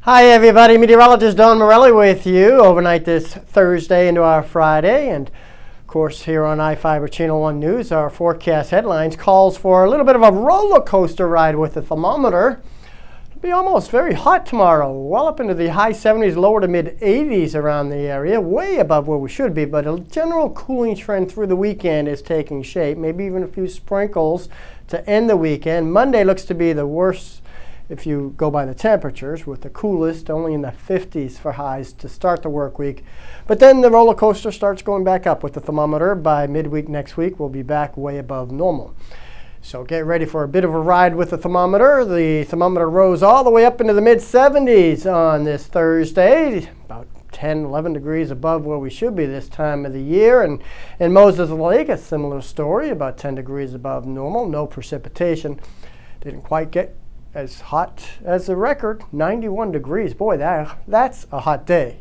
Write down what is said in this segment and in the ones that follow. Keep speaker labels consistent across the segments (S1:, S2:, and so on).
S1: Hi everybody, meteorologist Don Morelli with you overnight this Thursday into our Friday, and of course here on iFIBER Channel 1 News, our forecast headlines calls for a little bit of a roller coaster ride with the thermometer. It'll be almost very hot tomorrow, well up into the high 70s, lower to mid 80s around the area, way above where we should be, but a general cooling trend through the weekend is taking shape, maybe even a few sprinkles to end the weekend. Monday looks to be the worst if you go by the temperatures, with the coolest only in the 50s for highs to start the work week. But then the roller coaster starts going back up with the thermometer. By midweek next week, we'll be back way above normal. So get ready for a bit of a ride with the thermometer. The thermometer rose all the way up into the mid-70s on this Thursday, about 10, 11 degrees above where we should be this time of the year. And in Moses Lake, a similar story, about 10 degrees above normal, no precipitation. Didn't quite get as hot as the record, 91 degrees. Boy, that's a hot day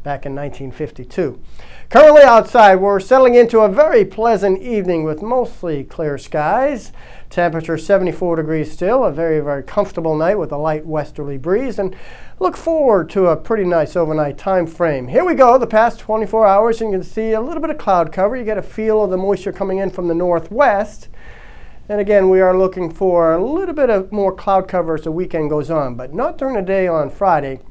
S1: back in 1952. Currently outside, we're settling into a very pleasant evening with mostly clear skies. Temperature 74 degrees still, a very, very comfortable night with a light westerly breeze, and look forward to a pretty nice overnight time frame. Here we go, the past 24 hours, and you can see a little bit of cloud cover. You get a feel of the moisture coming in from the northwest. And again, we are looking for a little bit of more cloud cover as the weekend goes on, but not during the day on Friday.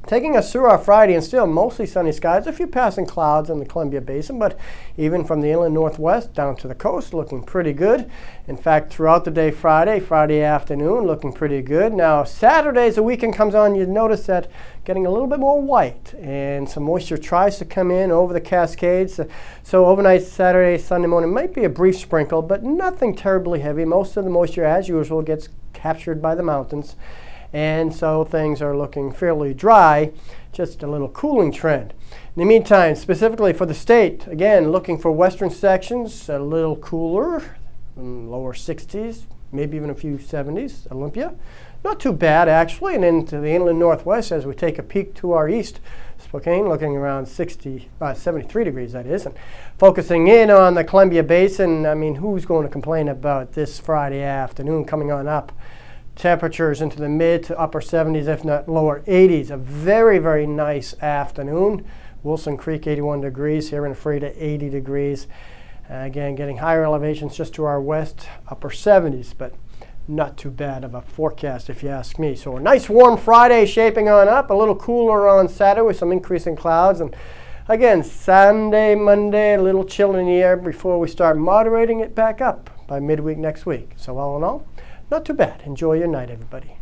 S1: Taking us through our Friday, and still mostly sunny skies, a few passing clouds in the Columbia Basin, but even from the inland northwest down to the coast, looking pretty good. In fact, throughout the day Friday afternoon, looking pretty good. Now, Saturday, as the weekend comes on, you notice that getting a little bit more white, and some moisture tries to come in over the Cascades. So overnight, Saturday, Sunday morning, might be a brief sprinkle, but nothing terribly heavy. Most of the moisture, as usual, gets captured by the mountains. And so things are looking fairly dry, just a little cooling trend. In the meantime, specifically for the state, again, looking for western sections, a little cooler, lower 60s, maybe even a few 70s, Olympia. Not too bad, actually, and into the inland northwest as we take a peek to our east, Spokane, looking around 73 degrees, that is. And focusing in on the Columbia Basin, I mean, who's going to complain about this Friday afternoon coming on up? Temperatures into the mid to upper 70s, if not lower 80s. A very, very nice afternoon. Wilson Creek, 81 degrees. Here in Freda, 80 degrees. Again, getting higher elevations just to our west, upper 70s, but not too bad of a forecast if you ask me. So a nice warm Friday shaping on up. A little cooler on Saturday with some increasing clouds. And again, Sunday, Monday, a little chill in the air before we start moderating it back up by midweek next week. So all in all, not too bad. Enjoy your night, everybody.